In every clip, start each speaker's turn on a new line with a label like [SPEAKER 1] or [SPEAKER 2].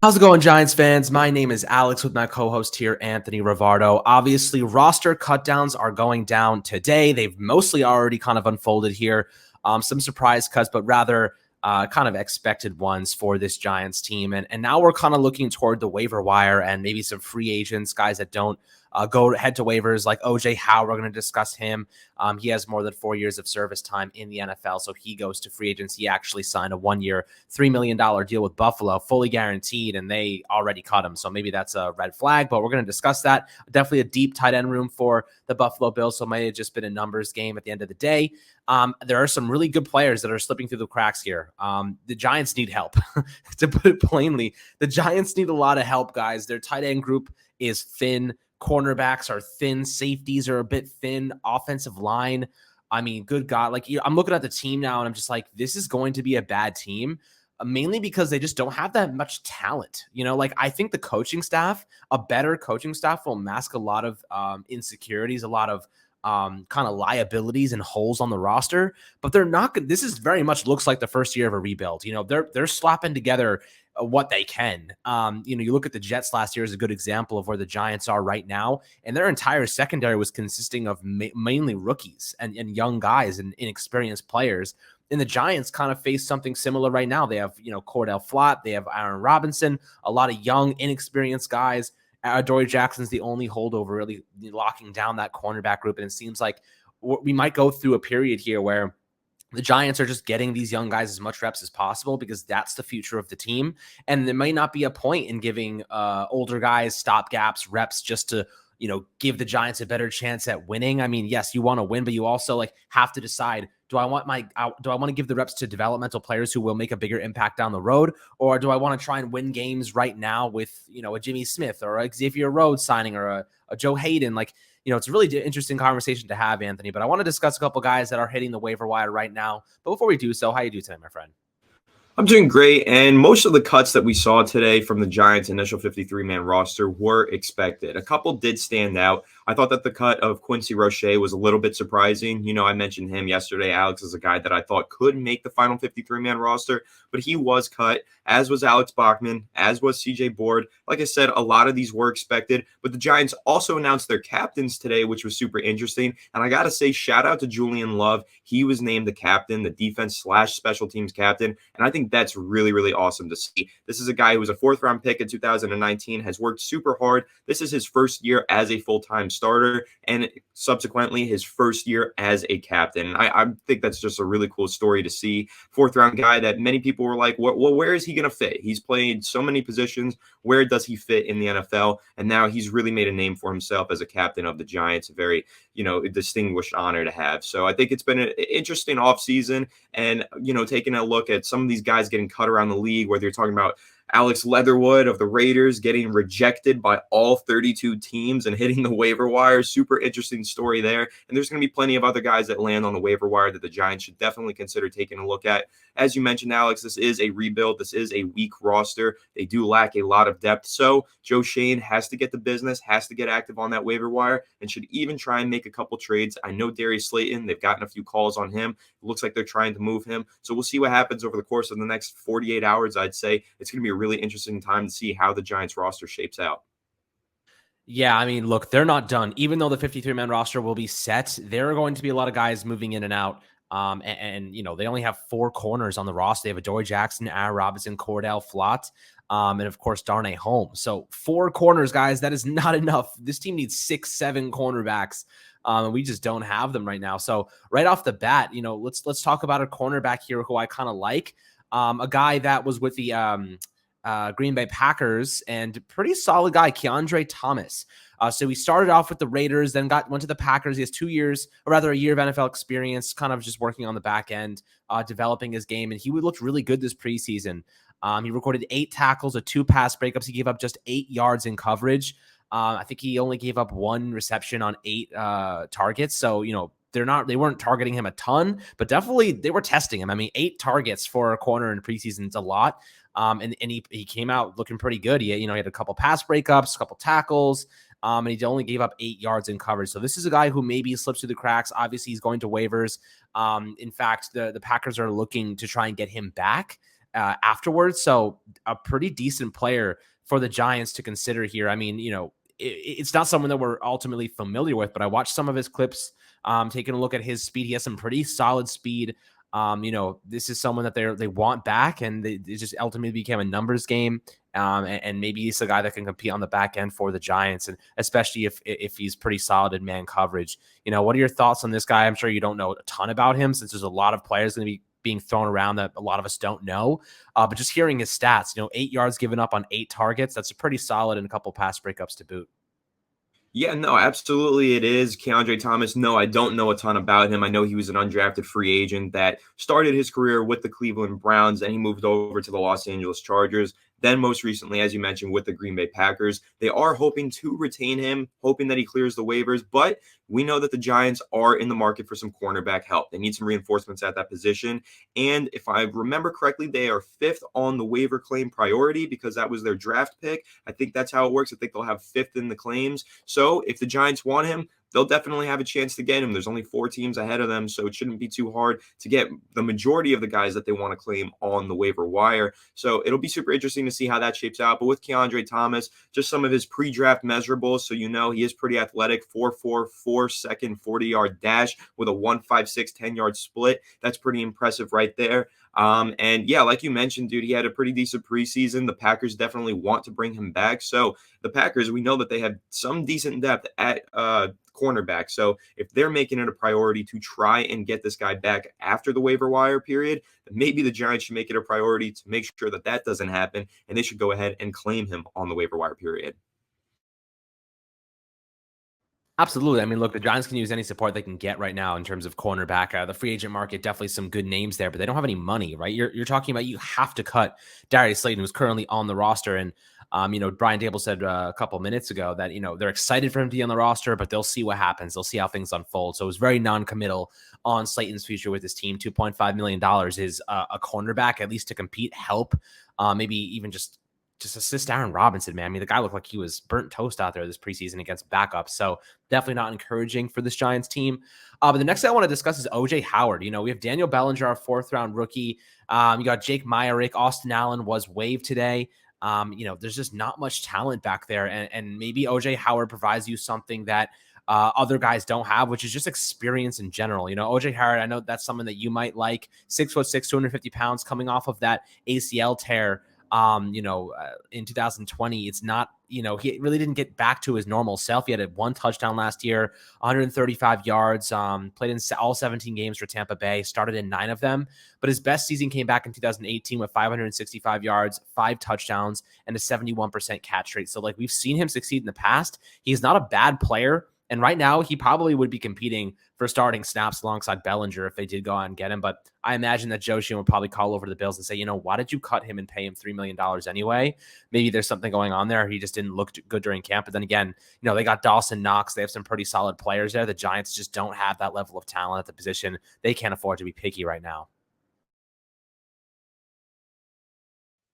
[SPEAKER 1] How's it going, Giants fans? My name is Alex with my co-host here, Anthony Rivardo. Obviously, roster cutdowns are going down today. They've mostly already kind of unfolded here. Some surprise cuts, but rather kind of expected ones for this Giants team. And now we're kind of looking toward the waiver wire and maybe some free agents, guys that don't go head to waivers like OJ Howe. We're going to discuss him. He has more than 4 years of service time in the NFL, so he goes to free agents. He actually signed a 1-year, $3 million deal with Buffalo, fully guaranteed, and they already cut him. So maybe that's a red flag, but we're going to discuss that. Definitely a deep tight end room for the Buffalo Bills, so it might have just been a numbers game at the end of the day. There are some really good players that are slipping through the cracks here. The Giants need help. To put it plainly, the Giants need a lot of help, guys. Their tight end group is thin. Cornerbacks are thin. Safeties are a bit thin. Offensive line, I mean, good God. Like, I'm looking at the team now, and I'm just like, this is going to be a bad team, mainly because they just don't have that much talent. Like, I think the coaching staff, a better coaching staff, will mask a lot of insecurities, a lot of kind of liabilities and holes on the roster, but they're not good. This is very much looks like the first year of a rebuild. They're slapping together what they can. You look at the Jets last year as a good example of where the Giants are right now, and their entire secondary was consisting of mainly rookies and young guys and inexperienced players. And the Giants kind of face something similar right now. They have, Cordell Flott, they have Aaron Robinson, a lot of young, inexperienced guys. Dory Jackson's the only holdover really locking down that cornerback group. And it seems like we might go through a period here where the Giants are just getting these young guys as much reps as possible because that's the future of the team. And there may not be a point in giving older guys stopgaps, reps just to, give the Giants a better chance at winning. I mean, yes, you want to win, but you also have to decide, do I want to give the reps to developmental players who will make a bigger impact down the road? Or do I want to try and win games right now with, a Jimmy Smith or a Xavier Rhodes signing or a Joe Hayden? It's a really interesting conversation to have, Anthony, but I want to discuss a couple guys that are hitting the waiver wire right now. But before we do so, how you do today, my friend?
[SPEAKER 2] I'm doing great, and most of the cuts that we saw today from the Giants' initial 53-man roster were expected. A couple did stand out. I thought that the cut of Quincy Roche was a little bit surprising. I mentioned him yesterday, Alex, as a guy that I thought could make the final 53-man roster, but he was cut, as was Alex Bachman, as was CJ Board. Like I said, a lot of these were expected, but the Giants also announced their captains today, which was super interesting. And I got to say, shout out to Julian Love. He was named the captain, the defense/special teams captain, and I think that's really, really awesome to see. This is a guy who was a 4th-round pick in 2019, has worked super hard. This is his first year as a full-time starter, and subsequently his first year as a captain. I think that's just a really cool story to see. 4th-round guy that many people were like, well, where is he going to fit? He's played so many positions. Where does he fit in the NFL? And now he's really made a name for himself as a captain of the Giants, a very, distinguished honor to have. So I think it's been an interesting offseason, and, taking a look at some of these guys getting cut around the league, whether you're talking about Alex Leatherwood of the Raiders getting rejected by all 32 teams and hitting the waiver wire. Super interesting story there. And there's going to be plenty of other guys that land on the waiver wire that the Giants should definitely consider taking a look at. As you mentioned, Alex, this is a rebuild. This is a weak roster. They do lack a lot of depth. So Joe Schoen has to get the business, has to get active on that waiver wire, and should even try and make a couple trades. I know Darius Slayton, they've gotten a few calls on him. It looks like they're trying to move him. So we'll see what happens over the course of the next 48 hours, I'd say. It's going to be a really interesting time to see how the Giants roster shapes out.
[SPEAKER 1] Yeah, I mean, look, they're not done. Even though the 53-man roster will be set, there are going to be a lot of guys moving in and out. They only have 4 corners on the roster. They have Adoree Jackson, Aaron Robinson, Cordell Flott, and of course, Darnay Holmes. So 4 corners, guys, that is not enough. This team needs 6, 7 cornerbacks. And we just don't have them right now. So right off the bat, let's talk about a cornerback here who I kind of like. A guy that was with the Green Bay Packers and pretty solid guy, Keandre Thomas. So he started off with the Raiders, then went to the Packers. He has 2 years, or rather a year of NFL experience, kind of just working on the back end, developing his game. And he looked really good this preseason. He recorded 8 tackles, 2 pass breakups. He gave up just 8 yards in coverage. I think he only gave up 1 reception on 8 targets. So, they weren't targeting him a ton, but definitely they were testing him. I mean, 8 targets for a corner in preseason is a lot. And he came out looking pretty good. He had a couple pass breakups, a couple tackles, and he only gave up 8 yards in coverage. So this is a guy who maybe slips through the cracks. Obviously, he's going to waivers. In fact, the Packers are looking to try and get him back. afterwards. So a pretty decent player for the Giants to consider here. I mean, it's not someone that we're ultimately familiar with, but I watched some of his clips, taking a look at his speed. He has some pretty solid speed. This is someone that they want back, and it just ultimately became a numbers game. And maybe he's a guy that can compete on the back end for the Giants, and especially if he's pretty solid in man coverage. What are your thoughts on this guy? I'm sure you don't know a ton about him, since there's a lot of players going to be being thrown around that a lot of us don't know. But just hearing his stats, 8 yards given up on 8 targets, that's pretty solid, and a couple pass breakups to boot.
[SPEAKER 2] Yeah, no, absolutely it is. Keandre Thomas, no, I don't know a ton about him. I know he was an undrafted free agent that started his career with the Cleveland Browns, and he moved over to the Los Angeles Chargers. Then most recently, as you mentioned, with the Green Bay Packers. They are hoping to retain him, hoping that he clears the waivers, but we know that the Giants are in the market for some cornerback help. They need some reinforcements at that position. And if I remember correctly, they are 5th on the waiver claim priority because that was their draft pick. I think that's how it works. I think they'll have 5th in the claims. So if the Giants want him, they'll definitely have a chance to get him. There's only 4 teams ahead of them, so it shouldn't be too hard to get the majority of the guys that they want to claim on the waiver wire. So it'll be super interesting to see how that shapes out. But with Keandre Thomas, just some of his pre-draft measurables, so he is pretty athletic, 4.44 4-second 40-yard dash with a 1.56 10-yard split. That's pretty impressive right there. And yeah, like you mentioned, dude, he had a pretty decent preseason. The Packers definitely want to bring him back. So the Packers, we know that they have some decent depth at cornerback. So if they're making it a priority to try and get this guy back after the waiver wire period, then maybe the Giants should make it a priority to make sure that that doesn't happen, and they should go ahead and claim him on the waiver wire period.
[SPEAKER 1] Absolutely. I mean, look, the Giants can use any support they can get right now in terms of cornerback. The free agent market, definitely some good names there, but they don't have any money, right? You're talking about you have to cut Darius Slayton, who's currently on the roster. And, Brian Dable said a couple minutes ago that, they're excited for him to be on the roster, but they'll see what happens. They'll see how things unfold. So it was very non-committal on Slayton's future with his team. $2.5 million is a cornerback, at least to compete, help, maybe even just assist Aaron Robinson, man. I mean, the guy looked like he was burnt toast out there this preseason against backups. So definitely not encouraging for this Giants team. But the next thing I want to discuss is OJ Howard. We have Daniel Bellinger, our 4th-round rookie. You got Jake Myrick. Austin Allen was waived today. There's just not much talent back there. And maybe OJ Howard provides you something that other guys don't have, which is just experience in general. OJ Howard, I know that's someone that you might like. 6'6", 250 pounds, coming off of that ACL tear. In 2020, it's not, he really didn't get back to his normal self. He had 1 touchdown last year, 135 yards, played in all 17 games for Tampa Bay, started in 9 of them, but his best season came back in 2018 with 565 yards, 5 touchdowns, and a 71% catch rate. So we've seen him succeed in the past. He's not a bad player. And right now, he probably would be competing for starting snaps alongside Bellinger if they did go out and get him. But I imagine that Joe Sheehan would probably call over to the Bills and say, why did you cut him and pay him $3 million anyway? Maybe there's something going on there. He just didn't look good during camp. But then again, they got Dawson Knox. They have some pretty solid players there. The Giants just don't have that level of talent at the position. They can't afford to be picky right now.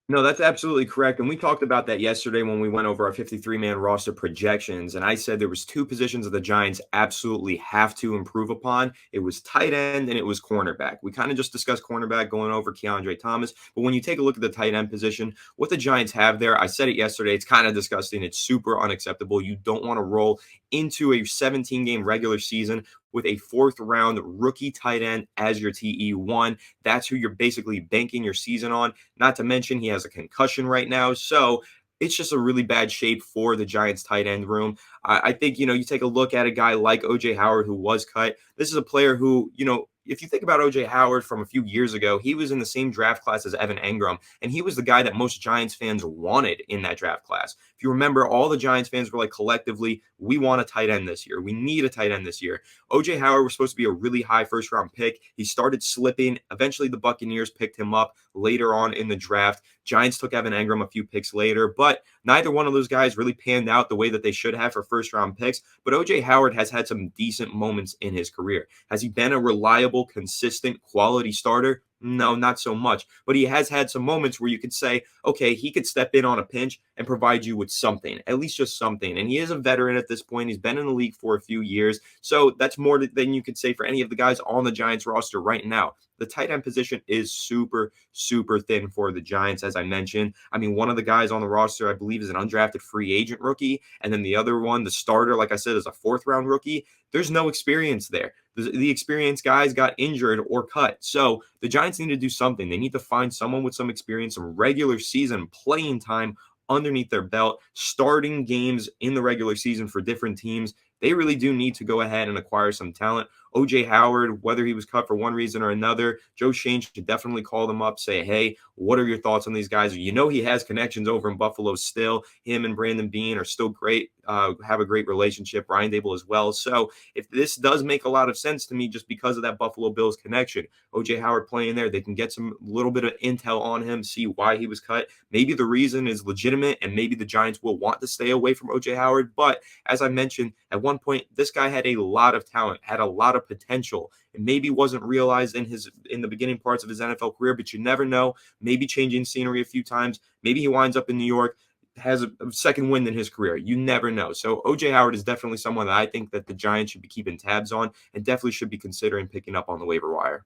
[SPEAKER 2] No, that's absolutely correct. And we talked about that yesterday when we went over our 53-man roster projections. And I said there was 2 positions that the Giants absolutely have to improve upon. It was tight end and it was cornerback. We kind of just discussed cornerback going over Keandre Thomas. But when you take a look at the tight end position, what the Giants have there, I said it yesterday, it's kind of disgusting. It's super unacceptable. You don't want to roll into a 17-game regular season with a 4th-round rookie tight end as your TE1. That's who you're basically banking your season on. Not to mention he has a concussion right now. So it's just a really bad shape for the Giants tight end room. I think, you take a look at a guy like OJ Howard who was cut. This is a player who, if you think about OJ Howard from a few years ago, he was in the same draft class as Evan Engram, and he was the guy that most Giants fans wanted in that draft class. If you remember, all the Giants fans were like, collectively, we want a tight end this year. We need a tight end this year. OJ Howard was supposed to be a really high 1st-round pick. He started slipping. Eventually, the Buccaneers picked him up later on in the draft. Giants took Evan Engram a few picks later, but neither one of those guys really panned out the way that they should have for 1st-round picks. But OJ Howard has had some decent moments in his career. Has he been a reliable, consistent, quality starter? No, not so much. But he has had some moments where you could say, okay, he could step in on a pinch and provide you with something, at least just something. And he is a veteran at this point. He's been in the league for a few years. So that's more than you could say for any of the guys on the Giants roster right now. The tight end position is super, super thin for the Giants, as I mentioned. I mean, one of the guys on the roster, I believe, is an undrafted free agent rookie. And then the other one, the starter, like I said, is a fourth-round rookie. There's no experience there. The experienced guys got injured or cut. So the Giants need to do something. They need to find someone with some experience, some regular season playing time underneath their belt, starting games in the regular season for different teams. They really do need to go ahead and acquire some talent. OJ Howard, whether he was cut for one reason or another, Joe Shane should definitely call them up, say, hey, what are your thoughts on these guys? You know, he has connections over in Buffalo still. Him and Brandon Beane are still great, have a great relationship. Brian Dable as well. So if this does make a lot of sense to me just because of that Buffalo Bills connection, OJ Howard playing there, they can get some little bit of intel on him, see why he was cut. Maybe the reason is legitimate and maybe the Giants will want to stay away from OJ Howard. But as I mentioned, at one point, this guy had a lot of talent, had a lot of potential. It maybe wasn't realized in the beginning parts of his NFL career, but you never know. Maybe changing scenery a few times. Maybe he winds up in New York, has a second win in his career. You never know. So OJ Howard is definitely someone that I think that the Giants should be keeping tabs on and definitely should be considering picking up on the waiver wire.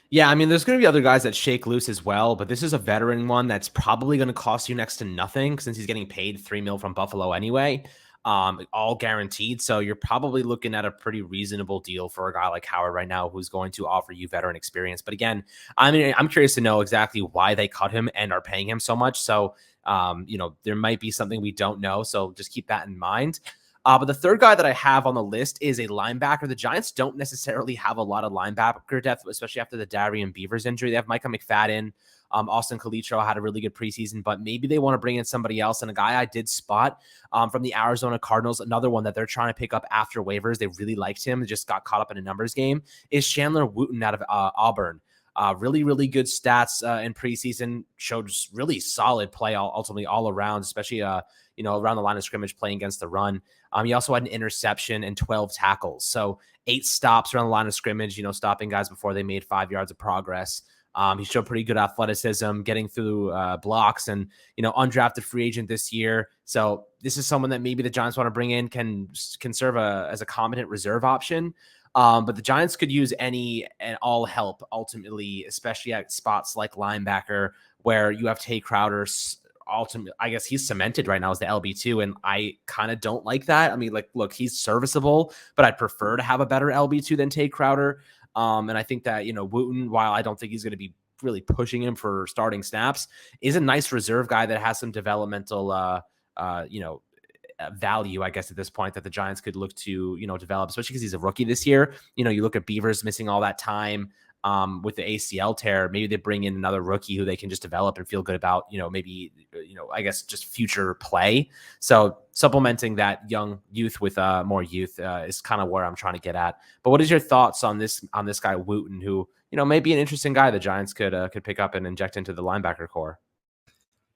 [SPEAKER 1] Yeah, I mean, there's going to be other guys that shake loose as well, but this is a veteran one that's probably going to cost you next to nothing since he's getting paid $3 million from Buffalo anyway, all guaranteed. So you're probably looking at a pretty reasonable deal for a guy like Howard right now, who's going to offer you veteran experience. But again, I mean, I'm curious to know exactly why they cut him and are paying him so much. So, there might be something we don't know. So just keep that in mind. But the third guy that I have on the list is a linebacker. The Giants don't necessarily have a lot of linebacker depth, especially after the Darian Beavers injury. They have Micah Mcfadden. Austin Calitro had a really good preseason, but maybe they want to bring in somebody else. And a guy I did spot from the Arizona Cardinals, another one that they're trying to pick up after waivers. They really liked him. Just got caught up in a numbers game. Is Chandler Wooten out of Auburn. Really, really good stats in preseason. Showed really solid play ultimately all around, especially around the line of scrimmage playing against the run. He also had an interception and 12 tackles. So 8 stops around the line of scrimmage, stopping guys before they made 5 yards of progress. He showed pretty good athleticism, getting through blocks and, undrafted free agent this year. So this is someone that maybe the Giants want to bring in, can serve as a competent reserve option. But the Giants could use any and all help ultimately, especially at spots like linebacker where you have Tay Crowder. Ultimately, I guess he's cemented right now as the LB2, and I kind of don't like that. I mean, look, he's serviceable, but I'd prefer to have a better LB2 than Tay Crowder. And I think that, Wooten, while I don't think he's going to be really pushing him for starting snaps, is a nice reserve guy that has some developmental, value, I guess, at this point that the Giants could look to, develop, especially because he's a rookie this year. You look at Beavers missing all that time with the ACL tear. Maybe they bring in another rookie who they can just develop and feel good about, maybe, I guess just future play. So supplementing that young youth with more youth is kind of where I'm trying to get at. But what is your thoughts on this guy Wooten, who, may be an interesting guy the Giants could pick up and inject into the linebacker core?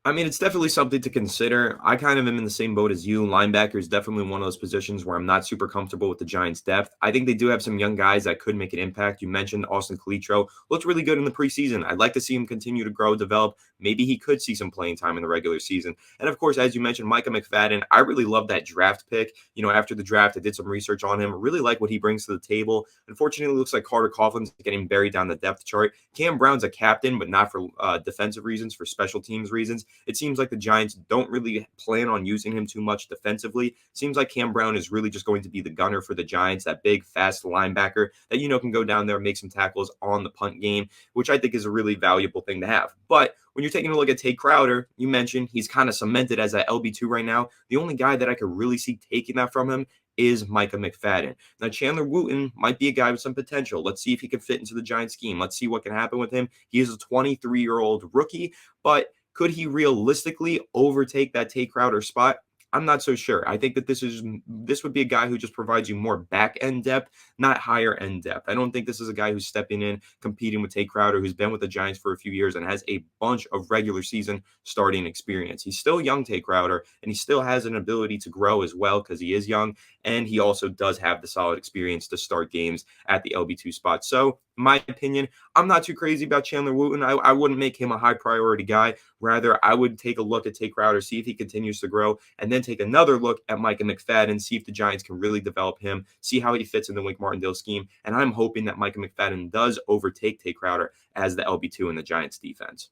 [SPEAKER 2] I mean, it's definitely something to consider. I kind of am in the same boat as you. Linebacker is definitely one of those positions where I'm not super comfortable with the Giants' depth. I think they do have some young guys that could make an impact. You mentioned Austin Calitro. Looked really good in the preseason. I'd like to see him continue to grow, develop. Maybe he could see some playing time in the regular season. And of course, as you mentioned, Micah Mcfadden, I really love that draft pick. After the draft, I did some research on him. Really like what he brings to the table. Unfortunately, it looks like Carter Coughlin's getting buried down the depth chart. Cam Brown's a captain, but not for defensive reasons, for special teams reasons. It seems like the Giants don't really plan on using him too much defensively. Seems like Cam Brown is really just going to be the gunner for the Giants, that big, fast linebacker that, can go down there and make some tackles on the punt game, which I think is a really valuable thing to have. But when you're taking a look at Tay Crowder, you mentioned he's kind of cemented as that LB2 right now. The only guy that I could really see taking that from him is Micah Mcfadden. Now, Chandler Wooten might be a guy with some potential. Let's see if he can fit into the Giants scheme. Let's see what can happen with him. He is a 23-year-old rookie, but could he realistically overtake that Tay Crowder spot? I'm not so sure. I think that this would be a guy who just provides you more back-end depth, not higher-end depth. I don't think this is a guy who's stepping in, competing with Tay Crowder, who's been with the Giants for a few years and has a bunch of regular season starting experience. He's still young, Tay Crowder, and he still has an ability to grow as well because he is young, and he also does have the solid experience to start games at the LB2 spot. So my opinion, I'm not too crazy about Chandler Wooten. I wouldn't make him a high priority guy. Rather, I would take a look at Tay Crowder, see if he continues to grow, and then take another look at Micah Mcfadden, see if the Giants can really develop him, see how he fits in the Wink Martindale scheme. And I'm hoping that Micah Mcfadden does overtake Tay Crowder as the LB2 in the Giants defense.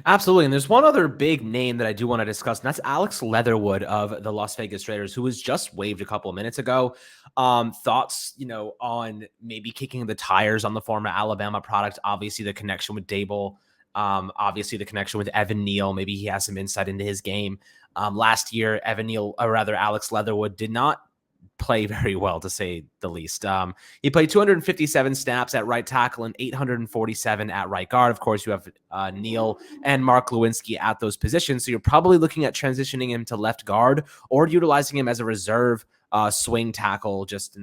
[SPEAKER 1] Absolutely. And there's one other big name that I do want to discuss, and that's Alex Leatherwood of the Las Vegas Raiders, who was just waived a couple of minutes ago. Thoughts, on maybe kicking the tires on the former Alabama product. Obviously, the connection with Dable. Obviously, the connection with Evan Neal. Maybe he has some insight into his game. Last year, Alex Leatherwood did not play very well, to say the least. He played 257 snaps at right tackle and 847 at right guard. Of course, you have Neal and Mark Lewinsky at those positions, so you're probably looking at transitioning him to left guard or utilizing him as a reserve swing tackle, just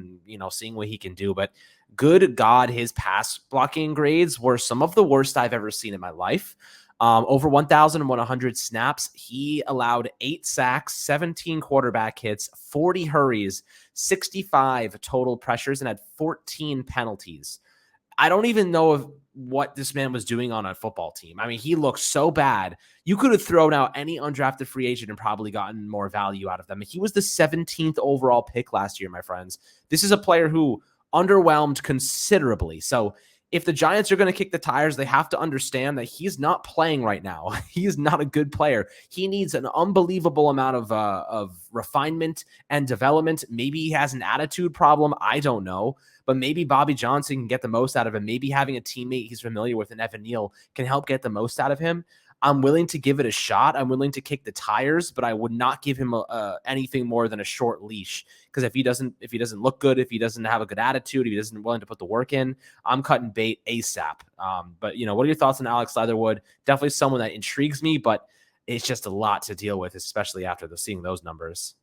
[SPEAKER 1] seeing what he can do. But good God, his pass blocking grades were some of the worst I've ever seen in my life. Over 1,100 snaps, he allowed 8 sacks, 17 quarterback hits, 40 hurries, 65 total pressures, and had 14 penalties. I don't even know what this man was doing on a football team. I mean, he looked so bad. You could have thrown out any undrafted free agent and probably gotten more value out of them. He was the 17th overall pick last year, my friends. This is a player who underwhelmed considerably. So if the Giants are going to kick the tires, they have to understand that he's not playing right now. He is not a good player. He needs an unbelievable amount of refinement and development. Maybe he has an attitude problem. I don't know. But maybe Bobby Johnson can get the most out of him. Maybe having a teammate he's familiar with in Evan Neal can help get the most out of him. I'm willing to give it a shot. I'm willing to kick the tires, but I would not give him anything more than a short leash. Because if he doesn't look good, if he doesn't have a good attitude, if he isn't willing to put the work in, I'm cutting bait ASAP. But what are your thoughts on Alex Leatherwood? Definitely someone that intrigues me, but it's just a lot to deal with, especially after seeing those numbers.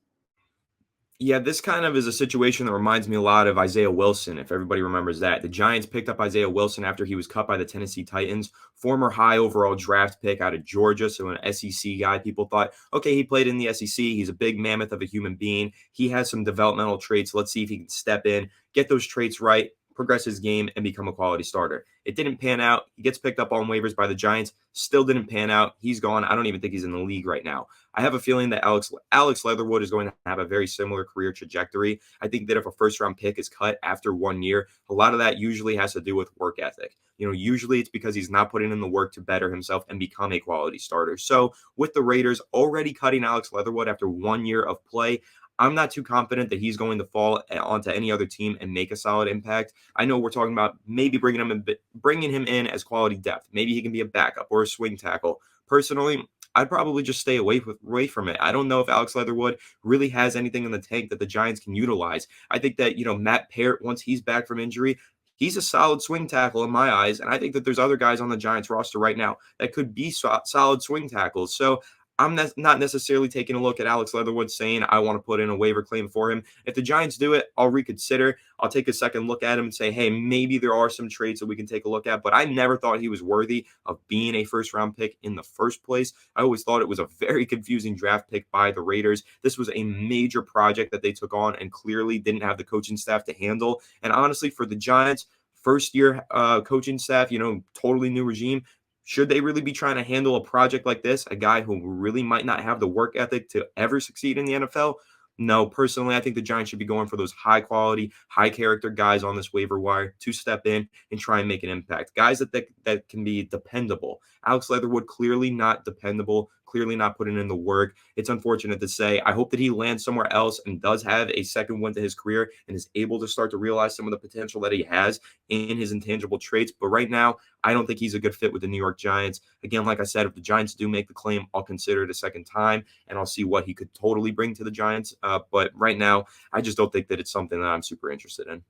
[SPEAKER 2] Yeah, this kind of is a situation that reminds me a lot of Isaiah Wilson, if everybody remembers that. The Giants picked up Isaiah Wilson after he was cut by the Tennessee Titans, former high overall draft pick out of Georgia, so an SEC guy. People thought, okay, he played in the SEC. He's a big mammoth of a human being. He has some developmental traits. Let's see if he can step in, get those traits right, progress his game, and become a quality starter. It didn't pan out. He gets picked up on waivers by the Giants. Still didn't pan out. He's gone. I don't even think he's in the league right now. I have a feeling that Alex Leatherwood is going to have a very similar career trajectory. I think that if a first-round pick is cut after 1 year, a lot of that usually has to do with work ethic. Usually it's because he's not putting in the work to better himself and become a quality starter. So with the Raiders already cutting Alex Leatherwood after 1 year of play, I'm not too confident that he's going to fall onto any other team and make a solid impact. I know we're talking about maybe bringing him in as quality depth. Maybe he can be a backup or a swing tackle. Personally, I'd probably just stay away from it. I don't know if Alex Leatherwood really has anything in the tank that the Giants can utilize. I think that, Matt Parrott, once he's back from injury, he's a solid swing tackle in my eyes. And I think that there's other guys on the Giants roster right now that could be solid swing tackles. So I'm not necessarily taking a look at Alex Leatherwood saying I want to put in a waiver claim for him. If the Giants do it, I'll reconsider. I'll take a second look at him and say, hey, maybe there are some traits that we can take a look at. But I never thought he was worthy of being a first-round pick in the first place. I always thought it was a very confusing draft pick by the Raiders. This was a major project that they took on and clearly didn't have the coaching staff to handle. And honestly, for the Giants, first-year coaching staff, totally new regime, should they really be trying to handle a project like this, a guy who really might not have the work ethic to ever succeed in the NFL? No, personally, I think the Giants should be going for those high-quality, high-character guys on this waiver wire to step in and try and make an impact. Guys that can be dependable. Alex Leatherwood, clearly not dependable, clearly not putting in the work. It's unfortunate to say. I hope that he lands somewhere else and does have a second win to his career and is able to start to realize some of the potential that he has in his intangible traits. But right now, I don't think he's a good fit with the New York Giants. Again, like I said, if the Giants do make the claim, I'll consider it a second time, and I'll see what he could totally bring to the Giants. But right now, I just don't think that it's something that I'm super interested in.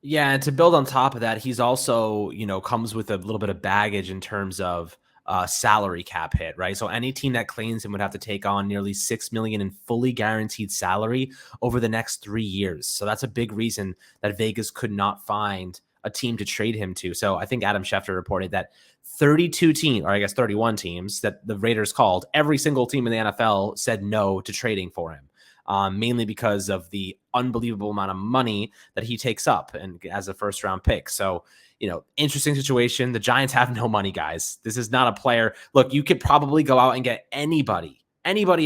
[SPEAKER 1] Yeah, and to build on top of that, he's also, comes with a little bit of baggage in terms of salary cap hit, right? So any team that claims him would have to take on nearly $6 million in fully guaranteed salary over the next 3 years. So that's a big reason that Vegas could not find a team to trade him to. So I think Adam Schefter reported that 32 teams, or I guess 31 teams that the Raiders called, every single team in the NFL said no to trading for him. mainly because of the unbelievable amount of money that he takes up and as a first round pick. So, interesting situation. The Giants have no money, guys. This is not a player. Look, you could probably go out and get anybody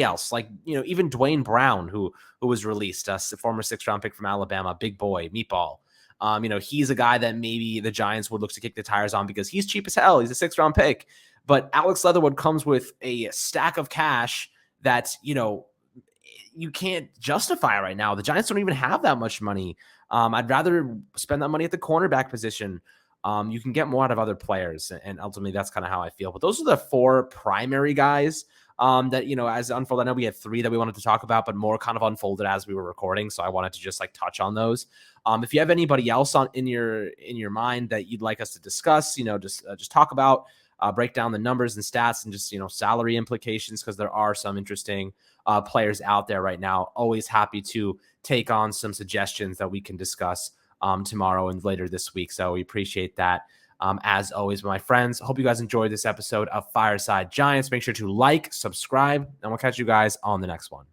[SPEAKER 1] else, like, even Dwayne Brown, who was released, a former 6th round pick from Alabama, big boy, meatball. He's a guy that maybe the Giants would look to kick the tires on because he's cheap as hell. He's a 6th round pick. But Alex Leatherwood comes with a stack of cash that, you can't justify right now. The Giants don't even have that much money. I'd rather spend that money at the cornerback position. You can get more out of other players. And ultimately, that's kind of how I feel. But those are the 4 primary guys that, as unfolded. I know we had 3 that we wanted to talk about, but more kind of unfolded as we were recording. So I wanted to just touch on those. If you have anybody else in your mind that you'd like us to discuss, just talk about, break down the numbers and stats and just, salary implications, because there are some interesting players out there right now. Always happy to take on some suggestions that we can discuss tomorrow and later this week. So we appreciate that. As always, my friends, hope you guys enjoyed this episode of Fireside Giants. Make sure to like, subscribe, and we'll catch you guys on the next one.